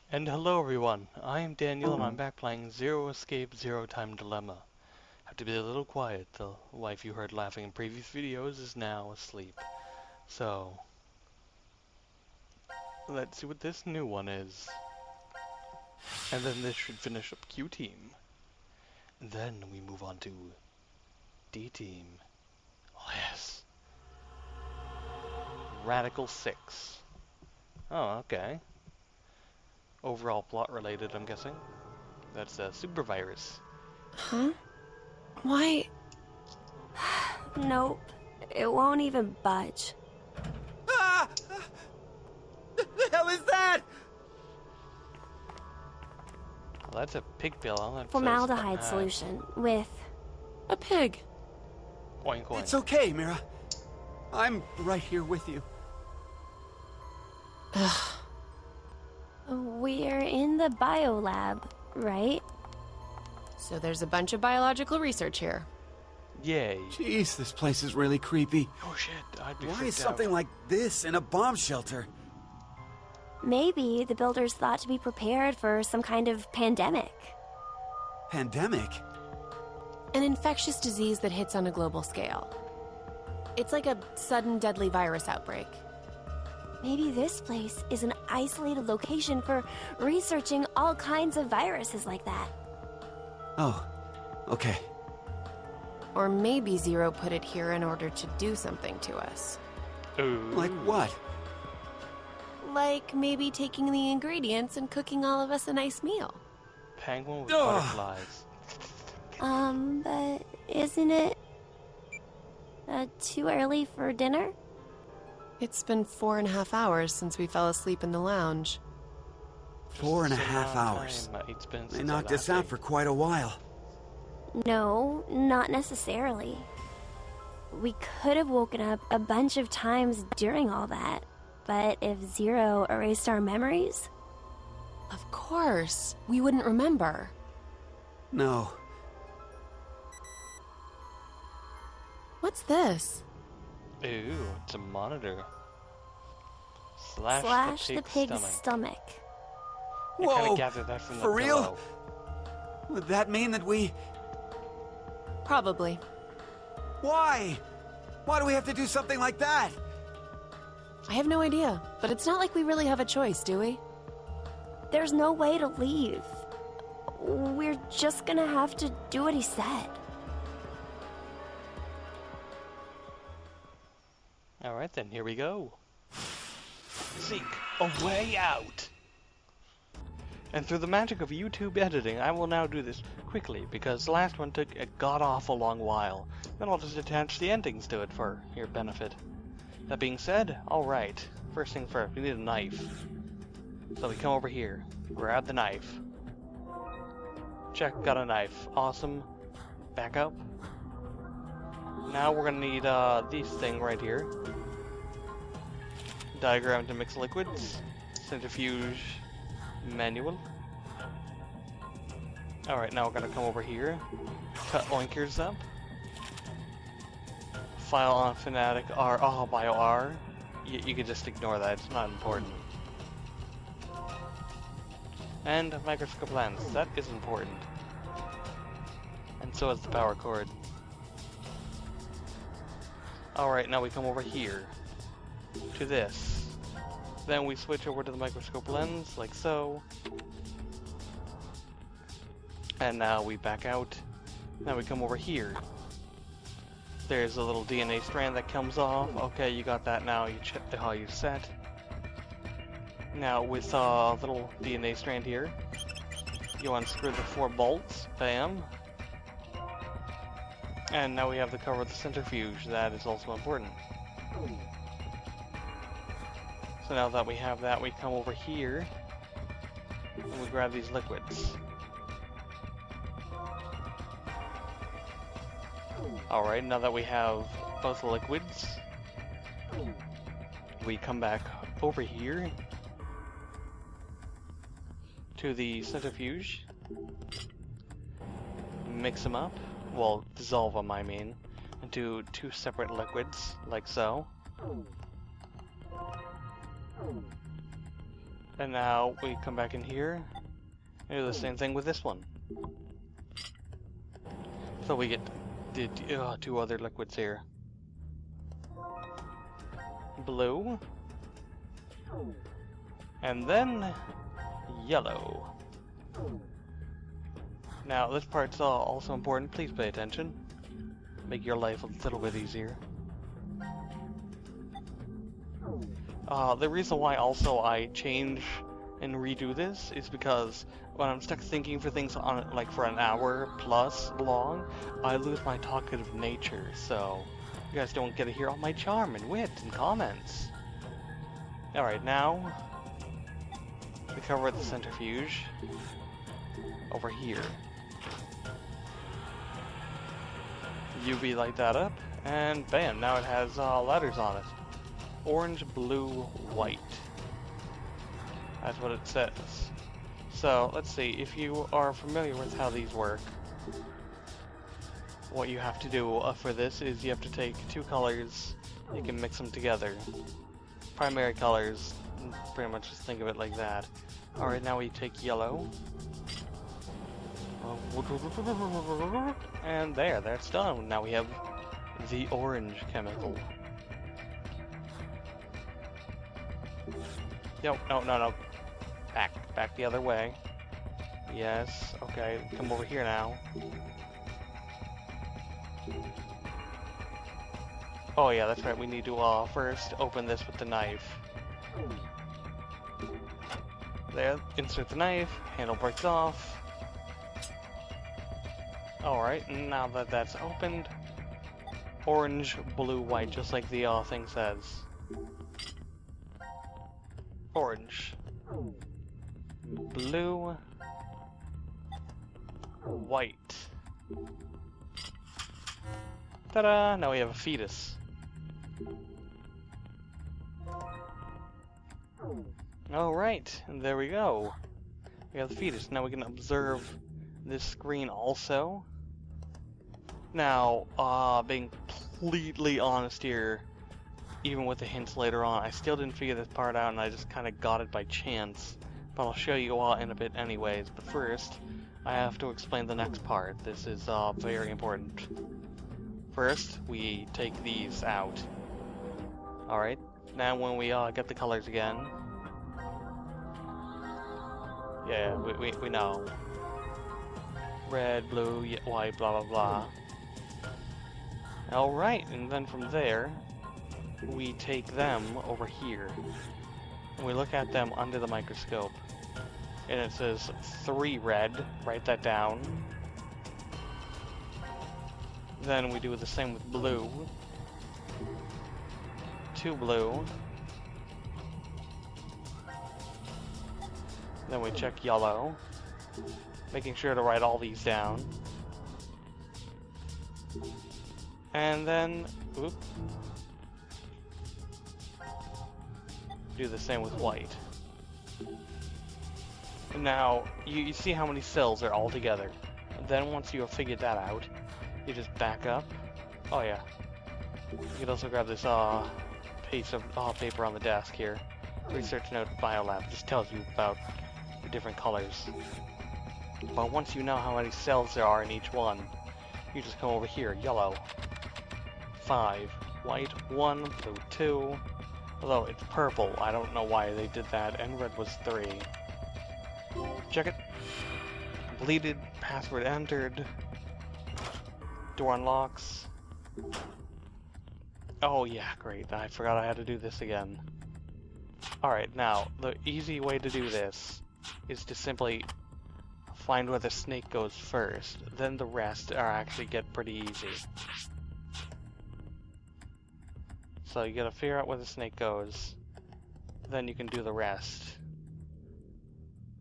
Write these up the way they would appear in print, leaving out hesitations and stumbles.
And hello everyone, I am Daniel and I'm back playing Zero Escape Zero Time Dilemma. Have to be a little quiet, the wife you heard laughing in previous videos is now asleep. So, let's see what this new one is. And then this should finish up Q Team. And then we move on to D Team. Oh yes. Radical 6. Oh, okay. Overall plot related, I'm guessing. That's a super virus. Huh? Why? Nope. It won't even budge. Ah! The hell is that? Well, that's a pig pill. That says, Formaldehyde solution with... A pig. Oink oink. It's okay, Mira. I'm right here with you. Ugh. We're in the biolab, right? So there's a bunch of biological research here. Yay. Jeez, this place is really creepy. Oh shit, I'd be Why is freaked something out. like this in a bomb shelter? Maybe the builders thought to be prepared for some kind of pandemic. Pandemic? An infectious disease that hits on a global scale. It's like a sudden deadly virus outbreak. Maybe this place is an isolated location for researching all kinds of viruses like that. Oh, okay. Or maybe Zero put it here in order to do something to us. Ooh. Like what? Like maybe taking the ingredients and cooking all of us a nice meal. Penguin with Ugh. butterflies. But isn't it too early for dinner? It's been 4.5 hours since we fell asleep in the lounge. 4.5 hours. It's been They since knocked our us last out day. for quite a while. No, not necessarily. We could have woken up a bunch of times during all that, but if Zero erased our memories, Of course, we wouldn't remember. No. What's this? Ooh, it's a monitor. Slash, slash the the pig's pig's stomach. stomach. I kinda Whoa! gathered that from For the real? pillow. Would that mean that we... Probably. Why? Why do we have to do something like that? I have no idea, but it's not like we really have a choice, do we? There's no way to leave. We're just gonna have to do what he said. Alright then, here we go. Seek a way out! And through the magic of YouTube editing, I will now do this quickly, because the last one took a god-awful long while. Then I'll just attach the endings to it for your benefit. That being said, alright. First thing first, we need a knife. So we come over here, grab the knife. Check, got a knife. Awesome. Back up. Now we're gonna need this thing right here. Diagram to mix liquids. Centrifuge manual. Alright, now we're gonna come over here. Cut oinkers up. File on Fnatic R. Oh, Bio R. You can just ignore that, it's not important. And microscope lens, that is important. And so is the power cord. Alright, now we come over here. To this. Then we switch over to the microscope lens, like so. And now we back out. Now we come over here. There's a little DNA strand that comes off. Okay, you got that now. You check how you set. Now with a little DNA strand here, you unscrew the 4 bolts. Bam. And now we have the cover of the centrifuge. That is also important. So now that we have that, we come over here and we grab these liquids. Alright, now that we have both the liquids, we come back over here to the centrifuge, mix them up, well, dissolve them I mean, into 2 separate liquids, like so. And now we come back in here and do the same thing with this one. So we get the two other liquids here. Blue. And then yellow. Now this part's also important, please pay attention. Make your life a little bit easier. The reason why also I change and redo this is because when I'm stuck thinking for things on like for an hour plus long, I lose my talkative nature, so you guys don't get to hear all my charm and wit and comments. Alright, now we cover the centrifuge over here. UV light that up, and bam, now it has letters on it. Orange, blue, white. That's what it says. So, let's see, if you are familiar with how these work, what you have to do for this is you have to take two colors, you can mix them together. Primary colors, pretty much just think of it like that. Alright, now we take yellow. And there, that's done. Now we have the orange chemical. No. Back the other way. Yes, okay, come over here now. Oh yeah, that's right, we need to first open this with the knife. There, insert the knife, handle breaks off. Alright, now that that's opened, orange, blue, white, just like the thing says. Orange, blue, white. Ta-da! Now we have a fetus. Alright, and there we go. We have the fetus. Now we can observe this screen also. Now, being completely honest here, even with the hints later on, I still didn't figure this part out and I just kind of got it by chance. But I'll show you all in a bit anyways. But first, I have to explain the next part. This is very important. First, we take these out. Alright, now when we get the colors again. Yeah, we know. Red, blue, white, blah blah blah. Alright, and then from there, we take them over here. And we look at them under the microscope. And it says 3 red, write that down. Then we do the same with blue. 2 blue. Then we check yellow. Making sure to write all these down. And then, oop. Do the same with white. Now, you see how many cells are all together. Then once you have figured that out, you just back up. Oh yeah. You can also grab this piece of paper on the desk here. Research note biolab. It just tells you about the different colors. But once you know how many cells there are in each one, you just come over here. Yellow, 5, white, 1, blue, 2. Although it's purple, I don't know why they did that, and red was 3. Check it. Completed, password entered. Door unlocks. Oh yeah, great. I forgot I had to do this again. Alright, now, the easy way to do this is to simply find where the snake goes first. Then the rest are actually get pretty easy. So you gotta figure out where the snake goes. Then you can do the rest.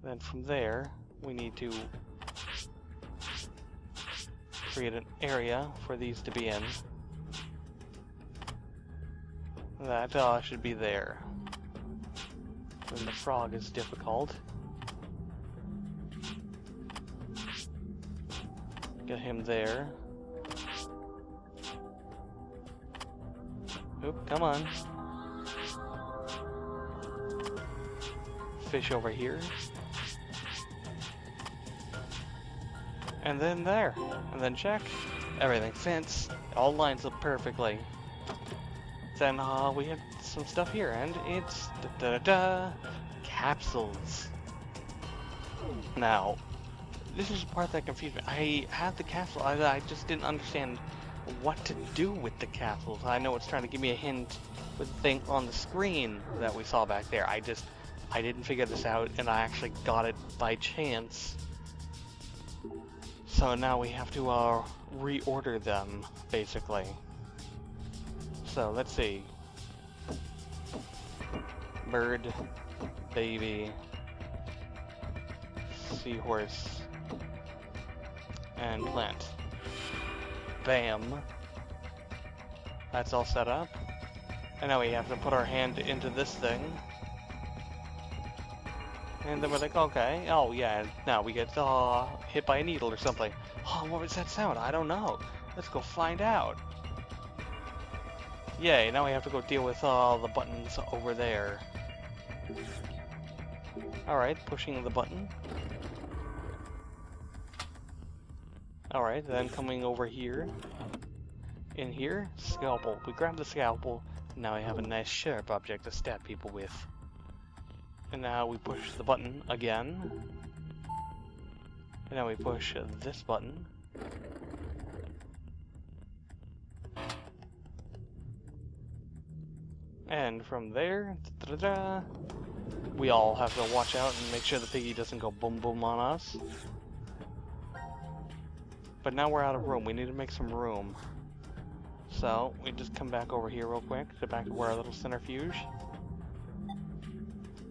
Then from there, we need to create an area for these to be in. That should be there. Then the frog is difficult. Get him there. Oop, come on. fish over here. And then there. And then check. Everything fits. It all lines up perfectly. Then we have some stuff here, and it's capsules. Now, this is the part that confused me. I had the capsule, I just didn't understand what to do with the capsules. I know it's trying to give me a hint with the thing on the screen that we saw back there. I didn't figure this out, and I actually got it by chance. So now we have to reorder them, basically. So let's see. Bird, baby, seahorse, and plant. Bam. That's all set up. And now we have to put our hand into this thing. And then we're like, okay, oh yeah, now we get hit by a needle or something. Oh, what was that sound? I don't know. Let's go find out. Yay, now we have to go deal with all the buttons over there. Alright, pushing the button. Alright, then coming over here. In here, scalpel. We grab the scalpel, and now we have a nice sharp object to stab people with. And now we push the button again. And now we push this button. And from there, we all have to watch out and make sure the piggy doesn't go boom boom on us. But now we're out of room. We need to make some room. So we just come back over here real quick to back to our little centrifuge.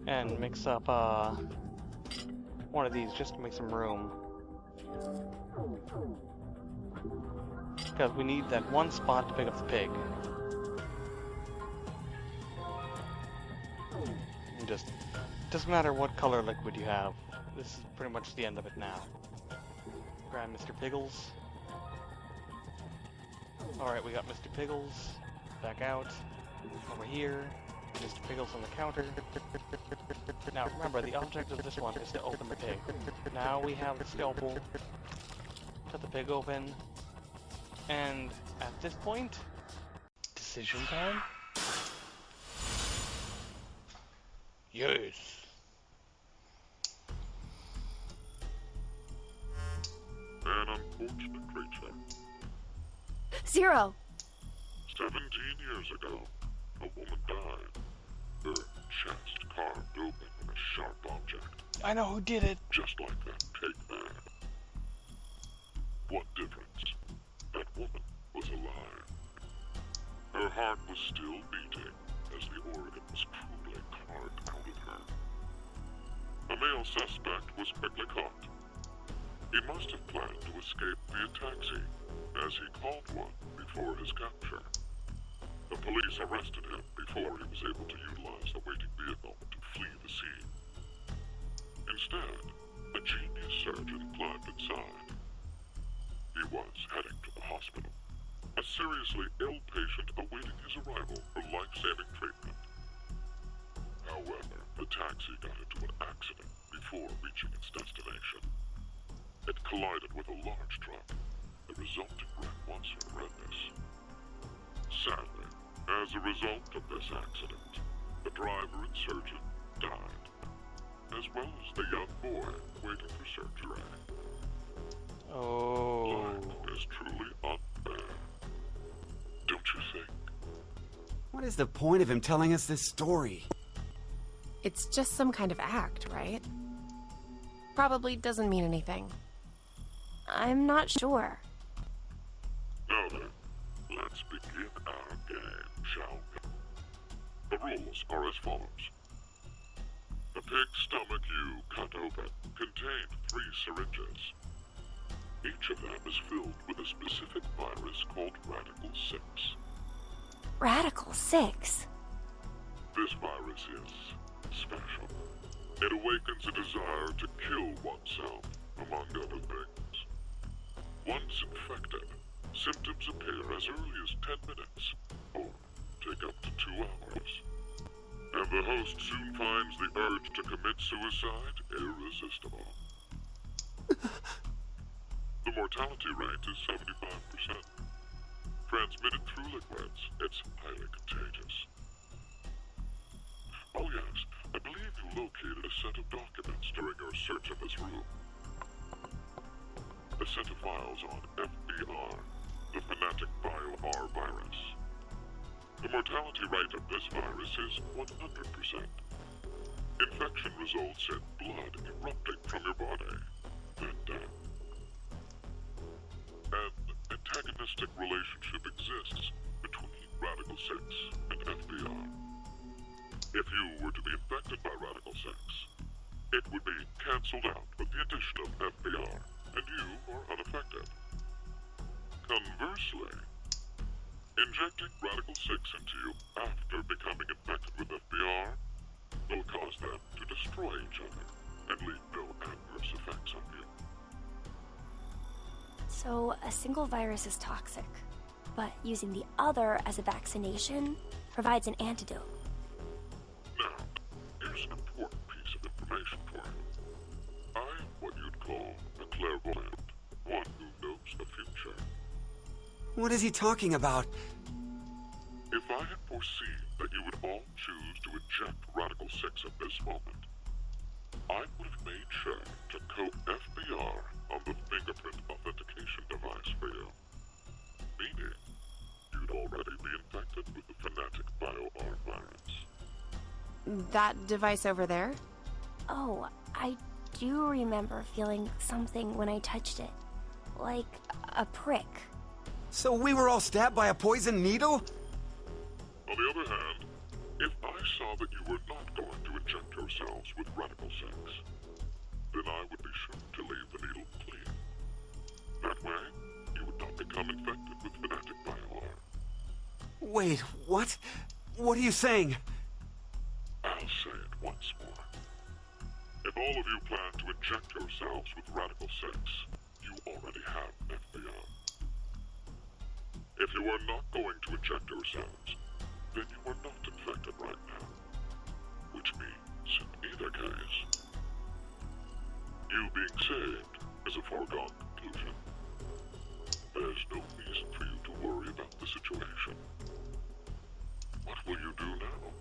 And mix up one of these just to make some room. Because we need that one spot to pick up the pig. And just doesn't matter what color liquid you have. This is pretty much the end of it now. Grab Mr. Piggles. Alright, we got Mr. Piggles. Back out. Over here. Mr. Piggles on the counter. Now remember, the object of this one is to open the pig. Now we have the scalpel. Cut the pig open. And at this point, decision time? Yes. An unfortunate creature. Zero! 17 years ago, a woman died. Her chest carved open with a sharp object. I know who did it. Just like that pig there. What difference? That woman was alive. Her heart was still beating as the organ was cruelly carved out of her. A male suspect was quickly caught. He must have planned to escape via taxi, as he called one before his capture. The police arrested him before he was able to utilize the waiting vehicle to flee the scene. Instead, a genius surgeon climbed inside. He was heading to the hospital, a seriously ill patient awaiting his arrival for life-saving treatment. However, the taxi got into an accident before reaching its destination. It collided with a large truck. The resulting wreck was horrendous. Sadly, as a result of this accident, the driver and surgeon died, as well as the young boy waiting for surgery. Oh. Life is truly unfair. Don't you think? What is the point of him telling us this story? It's just some kind of act, right? Probably doesn't mean anything. I'm not sure. Now then, let's begin our game, shall we? The rules are as follows. The pig's stomach you cut open contained 3 syringes. Each of them is filled with a specific virus called Radical 6. Radical 6? This virus is special. It awakens a desire to kill oneself, among other things. Once infected, symptoms appear as early as 10 minutes, or take up to 2 hours. And The host soon finds the urge to commit suicide irresistible. The mortality rate is 75%. Transmitted through liquids, it's highly contagious. Oh yes, I believe you located a set of documents during your search of this room. A set of files on FBR, the Fanatic Bio-R virus. The mortality rate of this virus is 100%. Infection results in blood erupting from your body, then death. An antagonistic relationship exists between Radical 6 and FBR. If you were to be infected by Radical 6, it would be cancelled out with the addition of FBR, and you are unaffected. Conversely, injecting Radical 6 into you after becoming infected with FBR will cause them to destroy each other and leave no adverse effects on you. So, a single virus is toxic, but using the other as a vaccination provides an antidote. Now, here's an important piece of information for you. I am what you'd call a clairvoyant, one who knows the future. What is he talking about? If I had foreseen that you would all choose to inject Radical 6 at this moment, I would have made sure to coat FBR on the fingerprint authentication device for you. Meaning, you'd already be infected with the Fanatic Bio-R virus. That device over there? Oh, I do remember feeling something when I touched it. Like a prick. So we were all stabbed by a poison needle? On the other hand, if I saw that you were not going to inject yourselves with Radical 6, then I would be sure to leave the needle clean. That way, you would not become infected with Fanatic Bio-R. Wait, what? What are you saying? I'll say it once more. If all of you plan to inject yourselves with Radical 6, you already have FBR. If you are not going to inject yourselves, then you are not infected right now. Which means, in either case, you being saved is a foregone conclusion. There's no reason for you to worry about the situation. What will you do now?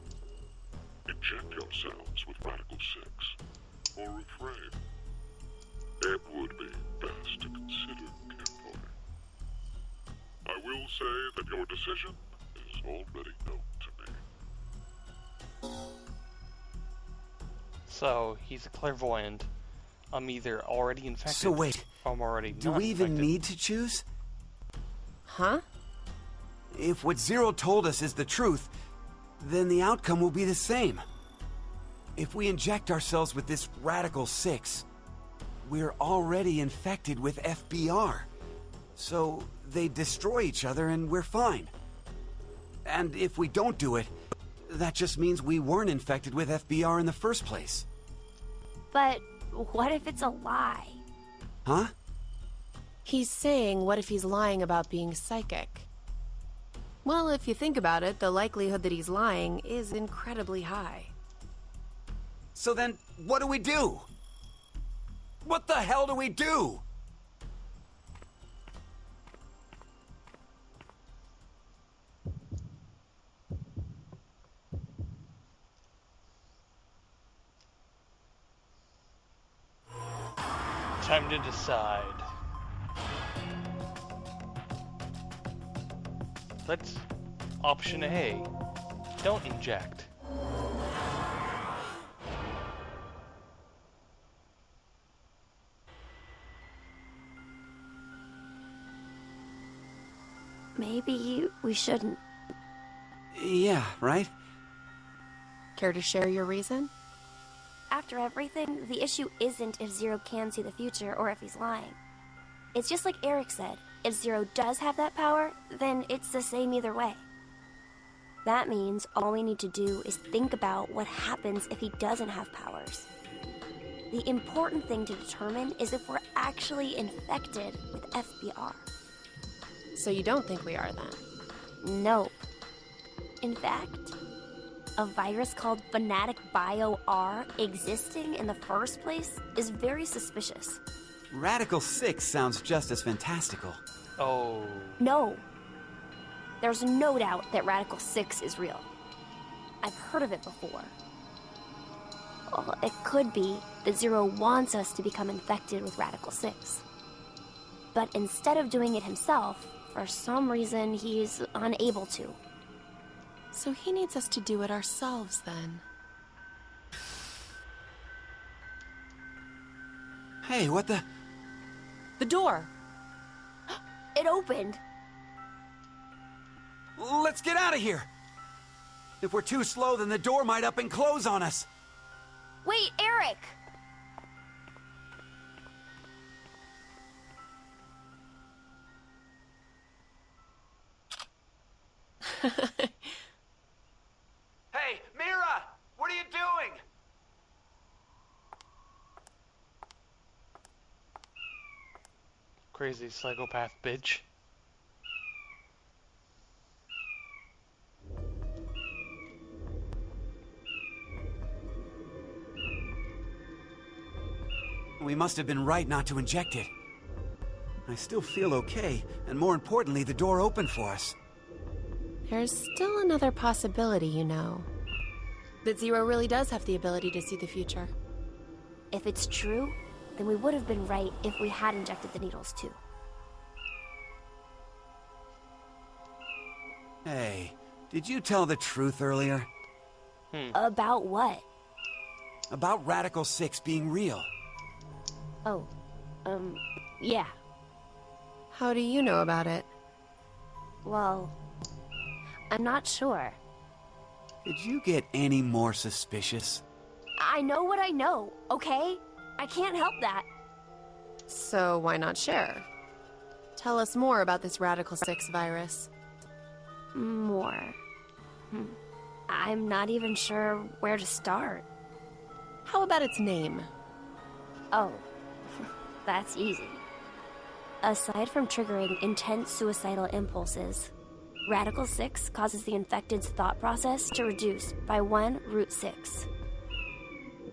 Inject yourselves with Radical 6, or refrain? It would be best to consider carefully. I will say that your decision is already known to me. So, he's a clairvoyant. I'm either already infected So wait, or I'm already do not we even infected. need to choose? Huh? If what Zero told us is the truth, then the outcome will be the same. If we inject ourselves with this Radical 6, we're already infected with FBR. So they destroy each other and we're fine. And if we don't do it, that just means we weren't infected with FBR in the first place. But what if it's a lie? Huh? He's saying, what if he's lying about being psychic? Well, if you think about it, the likelihood that he's lying is incredibly high. So then, what do we do? What the hell do we do? Time to decide. Let's... Option A. Don't inject. Maybe we shouldn't. Yeah, right? Care to share your reason? After everything, the issue isn't if Zero can see the future or if he's lying. It's just like Eric said, if Zero does have that power, then it's the same either way. That means all we need to do is think about what happens if he doesn't have powers. The important thing to determine is if we're actually infected with FBR. So you don't think we are then? Nope. In fact, a virus called Fnatic Bio R existing in the first place is very suspicious. Radical 6 sounds just as fantastical. Oh. No. There's no doubt that Radical 6 is real. I've heard of it before. Well, it could be that Zero wants us to become infected with Radical 6. But instead of doing it himself, for some reason he's unable to. So he needs us to do it ourselves, then. Hey, what the... The door! It opened! Let's get out of here! If we're too slow, then the door might up and close on us. Wait, Eric! Hey, Mira! What are you doing? Crazy psychopath bitch. We must have been right not to inject it. I still feel okay, and more importantly, the door opened for us. There's still another possibility, you know. That Zero really does have the ability to see the future. If it's true, then we would have been right if we had injected the needles too. Hey, did you tell the truth earlier? About what? About Radical 6 being real. Oh, yeah. How do you know about it? Well, I'm not sure. Did you get any more suspicious? I know what I know, okay? I can't help that. So why not share? Tell us more about this Radical 6 virus. More. I'm not even sure where to start. How about its name? Oh, that's easy. Aside from triggering intense suicidal impulses, Radical 6 causes the infected's thought process to reduce by 1 root 6.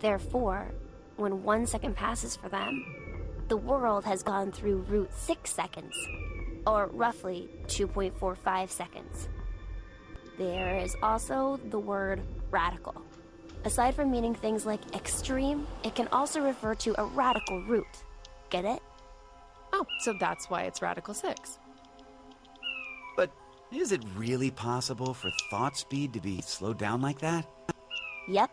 Therefore, when 1 second passes for them, the world has gone through root 6 seconds, or roughly 2.45 seconds. There is also the word radical. Aside from meaning things like extreme, it can also refer to a radical root. Get it? Oh, so that's why it's Radical 6. But is it really possible for thought speed to be slowed down like that? Yep.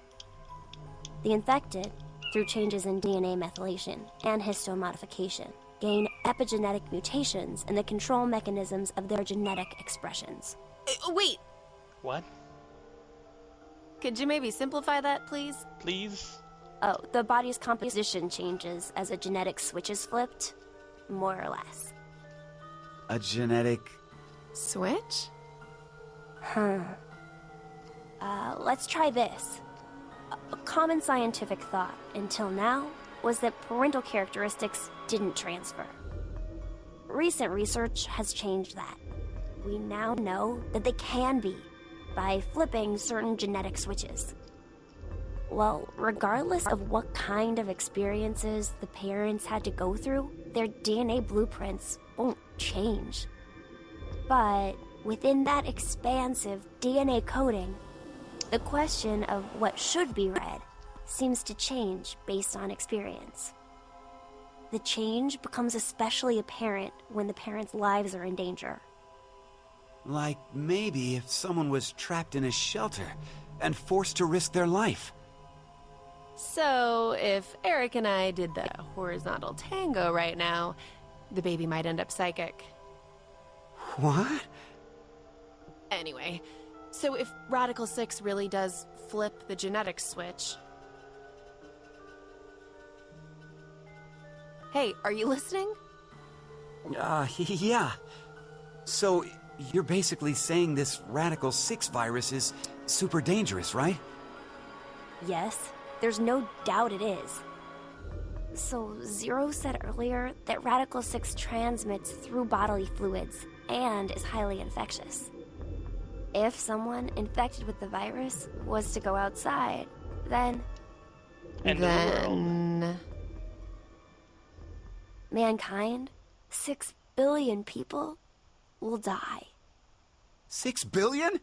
The infected, through changes in DNA methylation and histomodification, gain epigenetic mutations in the control mechanisms of their genetic expressions. Wait! What? Could you maybe simplify that, please? Please? Oh, the body's composition changes as a genetic switch is flipped, more or less. A genetic... Switch? Let's try this. A common scientific thought, until now, was that parental characteristics didn't transfer. Recent research has changed that. We now know that they can be, by flipping certain genetic switches. Well, regardless of what kind of experiences the parents had to go through, their DNA blueprints won't change. But within that expansive DNA coding, the question of what should be read seems to change based on experience. The change becomes especially apparent when the parents' lives are in danger. Like maybe if someone was trapped in a shelter and forced to risk their life. So, if Eric and I did the horizontal tango right now, the baby might end up psychic. What? Anyway, so if Radical 6 really does flip the genetic switch... Hey, are you listening? Yeah. So, you're basically saying this Radical 6 virus is super dangerous, right? Yes, there's no doubt it is. So, Zero said earlier that Radical 6 transmits through bodily fluids and is highly infectious. If someone infected with the virus was to go outside, then End of the world. Then... mankind, 6 billion people, will die. 6 billion?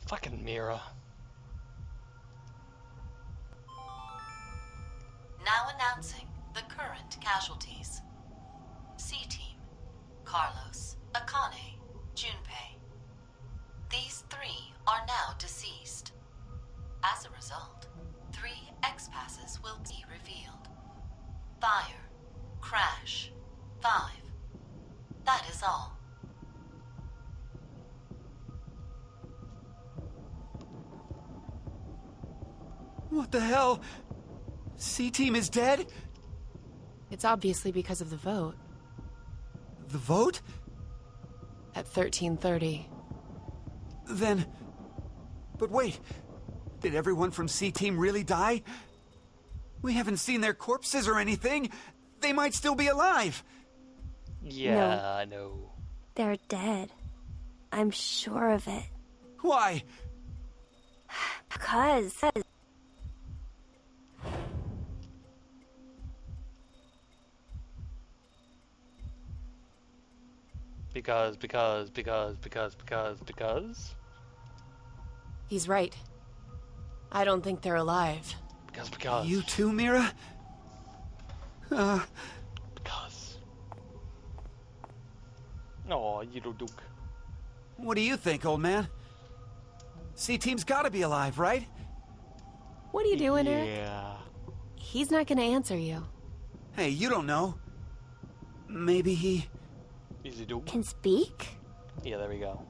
Fucking Mira. Now announcing the current casualties. C-Team, Carlos, Akane, Junpei. These 3 are now deceased. As a result, 3 X-Passes will be revealed. Fire, Crash, 5. That is all. What the hell? C-Team is dead? It's obviously because of the vote. The vote? At 13:30. Then... But wait, did everyone from C-Team really die? We haven't seen their corpses or anything. They might still be alive. Yeah, I know. They're dead. I'm sure of it. Why? Because... Because. He's right. I don't think they're alive. Because. You too, Mira? Because. Oh, little Duke. What do you think, old man? C-Team's gotta be alive, right? What are you doing, Eric? Yeah. He's not gonna answer you. Hey, you don't know. Maybe he... Easy Duke. can speak? Yeah, there we go.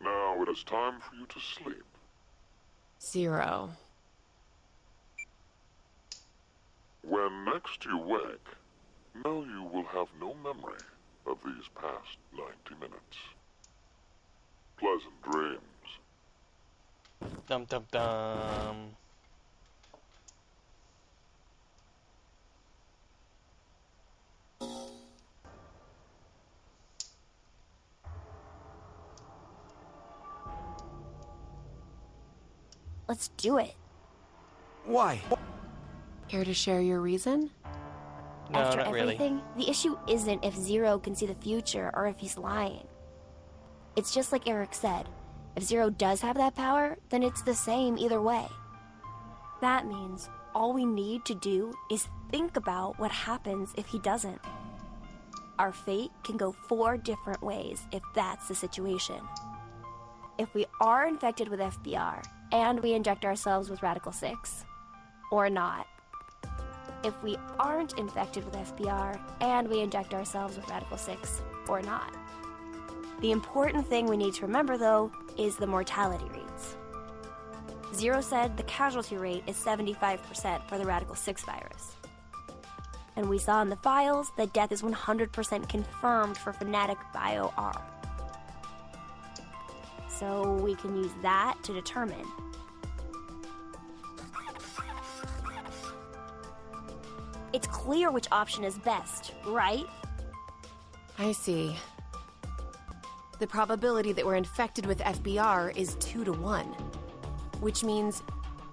Now it is time for you to sleep. 0. When next you wake, know you will have no memory of these past 90 minutes. Pleasant dreams. Dum dum dum. Let's do it. Why? Care to share your reason? No, After not really. everything, the issue isn't if Zero can see the future or if he's lying. It's just like Eric said. If Zero does have that power, then it's the same either way. That means all we need to do is think about what happens if he doesn't. Our fate can go 4 different ways if that's the situation. If we are infected with FBR and we inject ourselves with Radical 6, or not. If we aren't infected with FBR and we inject ourselves with Radical 6, or not. The important thing we need to remember, though, is the mortality rates. Zero said the casualty rate is 75% for the Radical 6 virus. And we saw in the files that death is 100% confirmed for Fnatic Bio-R. So we can use that to determine. It's clear which option is best, right? I see. The probability that we're infected with FBR is 2 to 1. Which means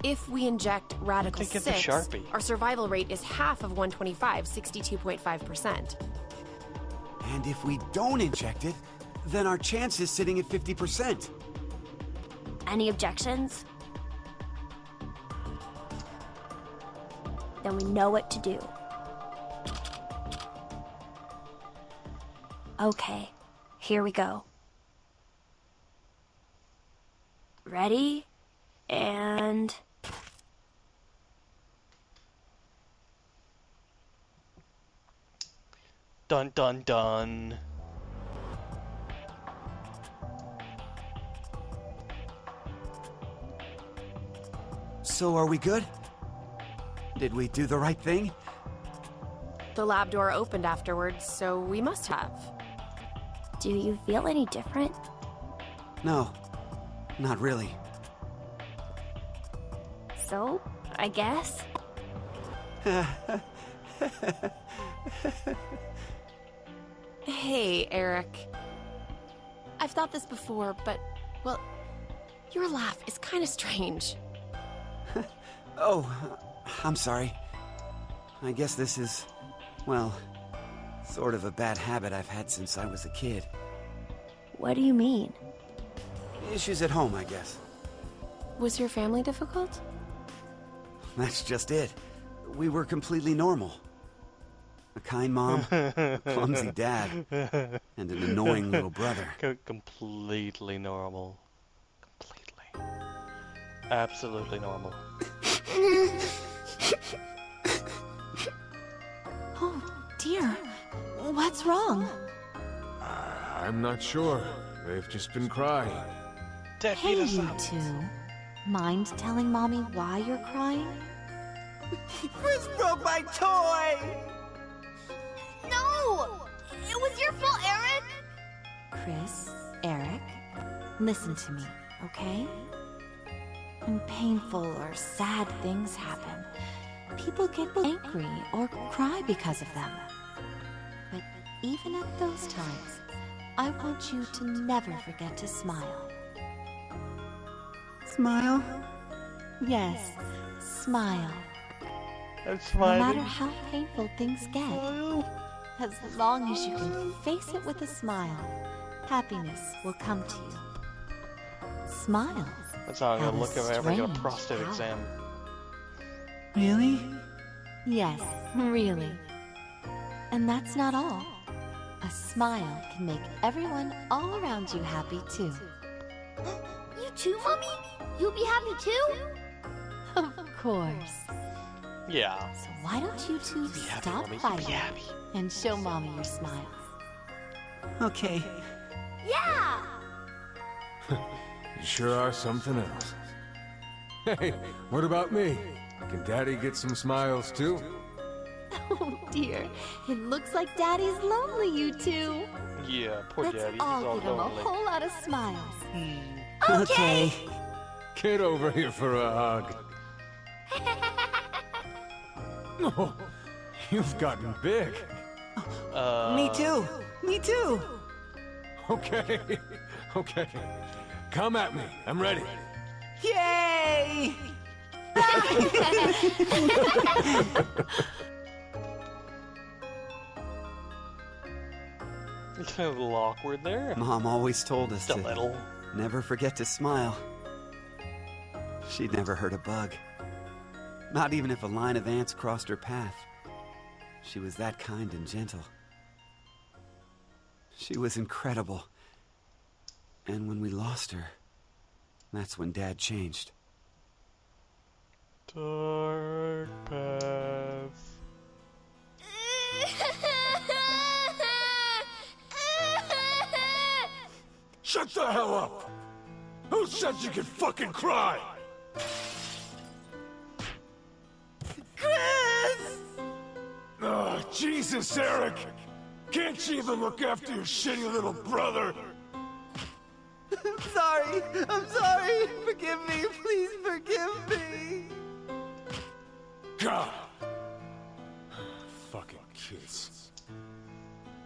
if we inject Radical Take it to 6, Sharpie. our survival rate is half of 125, 62.5%. And if we don't inject it, then our chance is sitting at 50%. Any objections? Then we know what to do. Okay, here we go. Ready? And... Dun dun dun. So are we good? Did we do the right thing? The lab door opened afterwards, so we must have. do you feel any different? No, not really. So, I guess? Hey, Eric. I've thought this before, but, well, your laugh is kind of strange. Oh, I'm sorry. I guess this is, well, sort of a bad habit I've had since I was a kid. What do you mean? Issues at home, I guess. Was your family difficult? That's just it. We were completely normal. A kind mom, a clumsy dad, and an annoying little brother. Completely normal. Completely. Absolutely normal. Oh, dear. What's wrong? I'm not sure. They've just been crying. Dad, Hey, beat us you up. two. Mind telling Mommy why you're crying? Chris broke my toy! No! It was your fault, Aaron! Chris, Eric, listen to me, okay? When painful or sad things happen, people get angry or cry because of them. But even at those times, I want you to never forget to smile. Smile? Yes, smile. I'm No smiling. matter how painful things get, as long as you can face it with a smile, happiness will come to you. Smile. That's how I'm Have gonna a look if I ever get a strange prostate power. exam. Really? Yes, really. And that's not all. A smile can make everyone all around you happy too. You too, Mommy? You'll be happy too? Of course. Yeah. So why don't you two Be happy, stop Mommy. Be fighting happy. and show Mommy your smiles? Okay. Yeah! You sure are something else. Hey, what about me? Can Daddy get some smiles too? Oh dear, it looks like Daddy's lonely, you two. Yeah, poor Let's daddy. He's all all give him a lonely. whole lot of smiles. Okay. Get over here for a hug. Oh, you've gotten big. Me too. Me too. Okay, okay. Come at me. I'm ready. Yay! It's kind of a little awkward there. Mom always told us Just a to little. never forget to smile. She'd never hurt a bug. Not even if a line of ants crossed her path. She was that kind and gentle. She was incredible. And when we lost her, that's when Dad changed. Dark path. Shut the hell up! Who said you could fucking cry? Chris! Oh, Jesus, Eric! Can't you even look after your shitty little brother? I'm sorry. I'm sorry. Forgive me. Please forgive me. God! Fucking kids.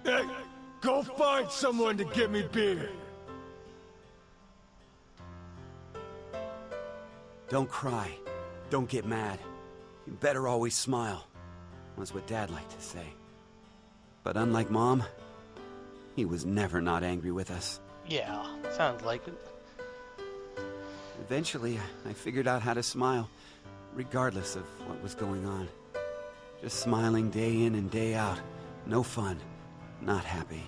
Hey, go find someone to get me beer! Don't cry. Don't get mad. You better always smile, was what Dad liked to say. But unlike Mom, he was never not angry with us. Yeah, sounds like it. Eventually, I figured out how to smile, regardless of what was going on. Just smiling day in and day out. No fun. Not happy.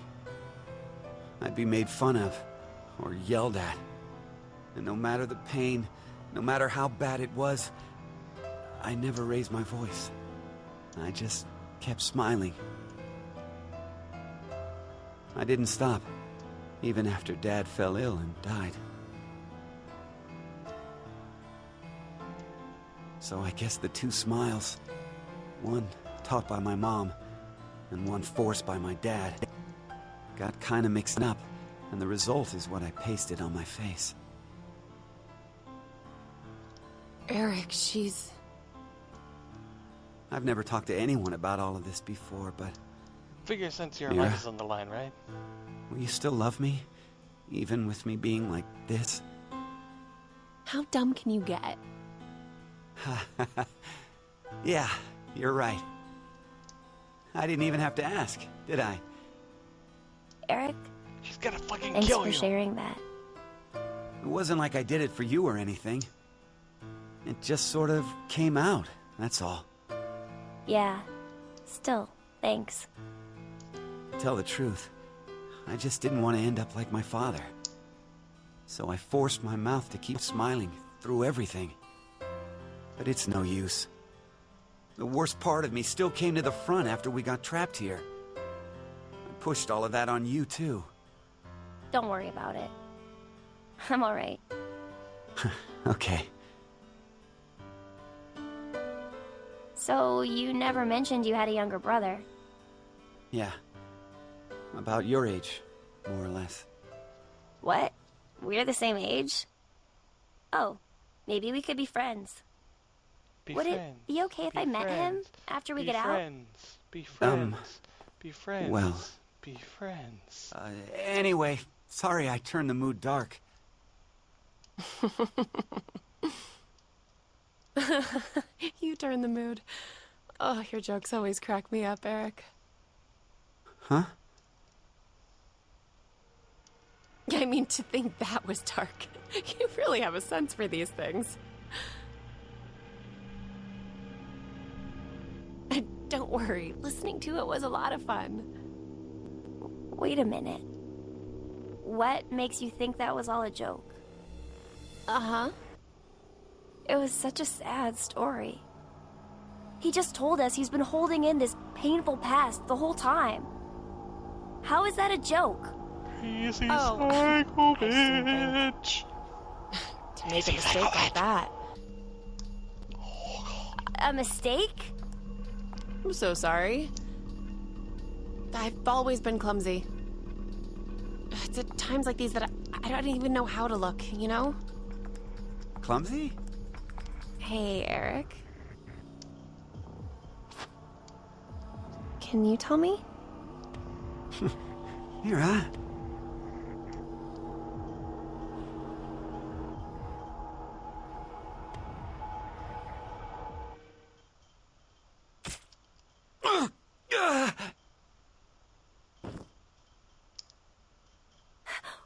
I'd be made fun of, or yelled at. And no matter the pain, no matter how bad it was, I never raised my voice. I just kept smiling. I didn't stop, even after Dad fell ill and died. So I guess the two smiles, one taught by my mom and one forced by my dad, got kinda mixed up, and the result is what I pasted on my face. Eric, she's... I've never talked to anyone about all of this before, but Figure since your Mira. life is on the line, right? will you still love me? Even with me being like this? How dumb can you get? Yeah, you're right. I didn't even have to ask, did I? Eric, She's gonna fucking thanks kill for you. sharing that. It wasn't like I did it for you or anything. It just sort of came out, that's all. Yeah. Still, thanks. To tell the truth, I just didn't want to end up like my father. So I forced my mouth to keep smiling through everything. But it's no use. The worst part of me still came to the front after we got trapped here. I pushed all of that on you, too. Don't worry about it. I'm alright. Okay. So, you never mentioned you had a younger brother. Yeah. About your age, more or less. What? We're the same age? Oh, maybe we could be friends. Be Would it friends. be okay if Be I met him friends. after we Be get out? friends. Be friends. Be friends. well. Be friends. Anyway, sorry I turned the mood dark. You turn the mood. Oh, your jokes always crack me up, Eric. Huh? I mean, to think that was dark. You really have a sense for these things. Don't worry, listening to it was a lot of fun. Wait a minute. What makes you think that was all a joke? Uh-huh. It was such a sad story. He just told us he's been holding in this painful past the whole time. How is that a joke? Easy Oh. psycho bitch. To make a mistake like that. A mistake? I'm so sorry. I've always been clumsy. It's at times like these that I don't even know how to look, you know? Clumsy? Hey, Eric. Can you tell me? Mira?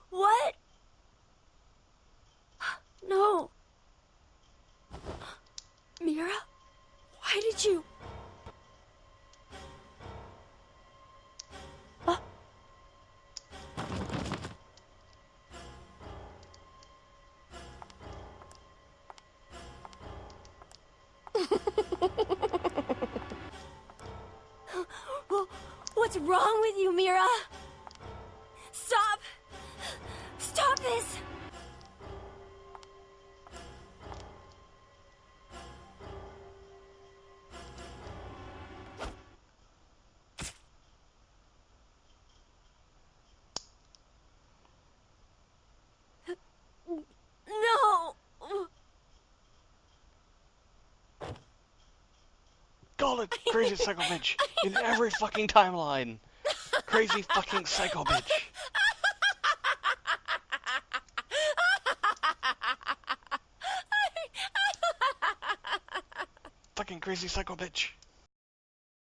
What? No. Mira? Why did you... What's wrong with you, Mira? Stop! Stop this! No! Call it crazy psycho bitch in every fucking timeline. Crazy fucking psycho bitch. Fucking crazy psycho bitch.